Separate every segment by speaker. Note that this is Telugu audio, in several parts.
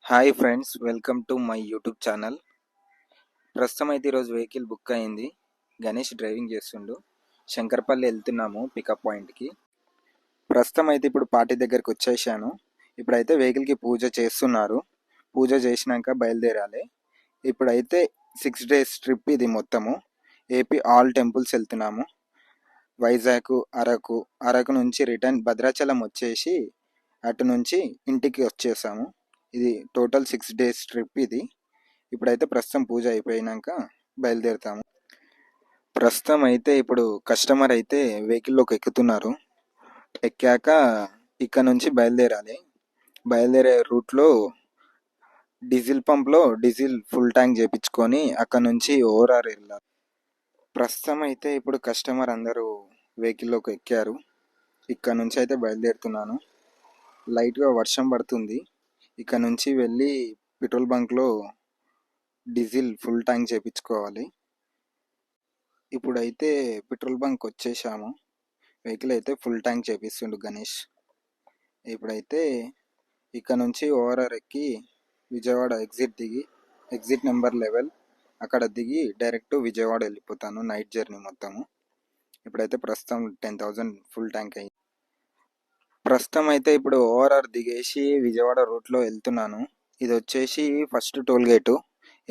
Speaker 1: Hi friends, welcome to my YouTube channel. ప్రస్తుతం అయితే ఈరోజు వెహికల్ బుక్ అయింది. గణేష్ డ్రైవింగ్ చేస్తుండు. శంకర్పల్లి వెళ్తున్నాము పికప్ పాయింట్కి. ప్రస్తుతం అయితే ఇప్పుడు పార్టీ దగ్గరికి వచ్చేసాను. ఇప్పుడైతే వెహికల్కి పూజ చేస్తున్నారు. పూజ చేసినాక బయలుదేరాలి. ఇప్పుడైతే 6 days ట్రిప్ ఇది మొత్తము. ఏపీ ఆల్ టెంపుల్స్ వెళ్తున్నాము. వైజాగ్, అరకు నుంచి రిటర్న్ భద్రాచలం వచ్చేసి అటు నుంచి ఇంటికి వచ్చేసాము. ఇది టోటల్ 6 days ట్రిప్ ఇది. ఇప్పుడైతే ప్రస్తుతం పూజ అయిపోయినాక బయలుదేరుతాము. ప్రస్తుతం అయితే ఇప్పుడు కస్టమర్ అయితే వెహికల్లోకి ఎక్కుతున్నారు. ఎక్కాక ఇక్కడ నుంచి బయలుదేరాలి. బయలుదేరే రూట్లో డీజిల్ పంప్లో డీజిల్ ఫుల్ ట్యాంక్ చేయించుకొని అక్కడ నుంచి ఓఆర్ఆర్ వెళ్ళాలి. ప్రస్తుతం అయితే ఇప్పుడు కస్టమర్ అందరూ వెహికల్లోకి ఎక్కారు. ఇక్కడ నుంచి అయితే బయలుదేరుతున్నాను. లైట్గా వర్షం పడుతుంది. ఇక్కడ నుంచి వెళ్ళి పెట్రోల్ బంక్లో డీజిల్ ఫుల్ ట్యాంక్ చేయించుకోవాలి. ఇప్పుడైతే పెట్రోల్ బంక్ వచ్చేసాము. వెహికల్ అయితే ఫుల్ ట్యాంక్ చేపిస్తుండు గణేష్. ఇప్పుడైతే ఇక్కడ నుంచి ఓఆర్ఆర్ ఎక్కి విజయవాడ ఎగ్జిట్ నెంబర్ 11 అక్కడ దిగి డైరెక్ట్ విజయవాడ వెళ్ళిపోతాను. నైట్ జర్నీ మొత్తము. ఇప్పుడైతే ప్రస్తుతం 10,000 ఫుల్ ట్యాంక్ అయింది. ప్రస్తుతం అయితే ఇప్పుడు ఓఆర్ఆర్ దిగేసి విజయవాడ రూట్లో వెళ్తున్నాను. ఇది వచ్చేసి ఫస్ట్ టోల్ గేటు.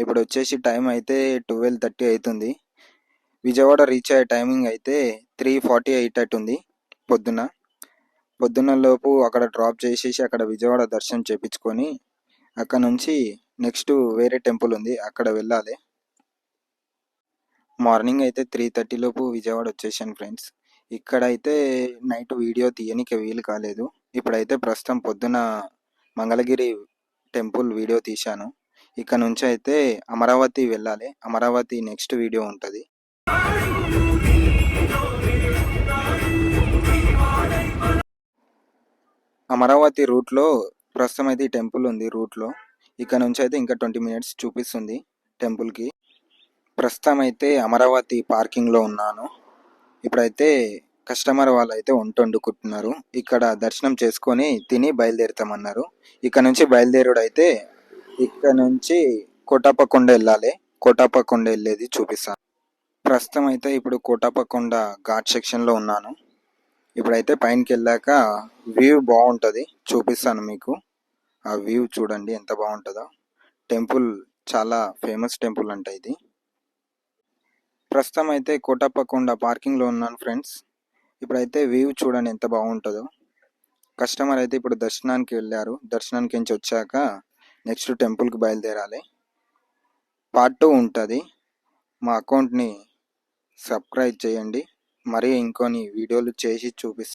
Speaker 1: ఇప్పుడు వచ్చేసి టైం అయితే 12:30 అవుతుంది. విజయవాడ రీచ్ అయ్యే టైమింగ్ అయితే 3:48 అవుతుంది. పొద్దున్న లోపు అక్కడ డ్రాప్ చేసేసి అక్కడ విజయవాడ దర్శనం చేయించుకొని అక్కడ నుంచి నెక్స్ట్ వేరే టెంపుల్ ఉంది, అక్కడ వెళ్ళాలి. మార్నింగ్ అయితే 3:30 లోపు విజయవాడ వచ్చేసాను ఫ్రెండ్స్. ఇక్కడైతే నైట్ వీడియో తీయనికి వీలు కాలేదు. ఇప్పుడైతే ప్రస్తుతం పొద్దున మంగళగిరి టెంపుల్ వీడియో తీశాను. ఇక్కడ నుంచి అయితే అమరావతి వెళ్ళాలి. అమరావతి నెక్స్ట్ వీడియో ఉంటుంది. అమరావతి రూట్లో ప్రస్తుతం అయితే ఈ టెంపుల్ ఉంది రూట్లో. ఇక్కడ నుంచి అయితే ఇంకా 20 minutes చూపిస్తుంది టెంపుల్కి. ప్రస్తుతం అయితే అమరావతి పార్కింగ్లో ఉన్నాను. ఇప్పుడైతే కస్టమర్ వాళ్ళు అయితే వంట వండుకుంటున్నారు. ఇక్కడ దర్శనం చేసుకొని తిని బయలుదేరుతామన్నారు. ఇక్కడ నుంచి బయలుదేరుడు అయితే ఇక్కడ నుంచి కోటప్పకొండ వెళ్ళాలి. కోటప్పకొండ వెళ్ళేది చూపిస్తాను. ప్రస్తుతం అయితే ఇప్పుడు కోటప్పకొండ ఘాట్ సెక్షన్లో ఉన్నాను. ఇప్పుడైతే పైనకి వెళ్ళాక వ్యూ బాగుంటుంది, చూపిస్తాను మీకు. ఆ వ్యూ చూడండి ఎంత బాగుంటుందో. టెంపుల్ చాలా ఫేమస్ టెంపుల్ అంట ఇది. ప్రస్తుతం అయితే కోటప్పకొండ పార్కింగ్లో ఉన్నాను ఫ్రెండ్స్. ఇప్పుడైతే వ్యూ చూడండి ఎంత బాగుంటుందో. కస్టమర్ అయితే ఇప్పుడు దర్శనానికి వెళ్ళారు. దర్శనానికి నుంచి వచ్చాక నెక్స్ట్ టెంపుల్కి బయలుదేరాలి. పార్ట్ 2 ఉంటుంది. మా అకౌంట్ని సబ్స్క్రైబ్ చేయండి. మరి ఇంకొన్ని వీడియోలు చేసి చూపిస్తాను.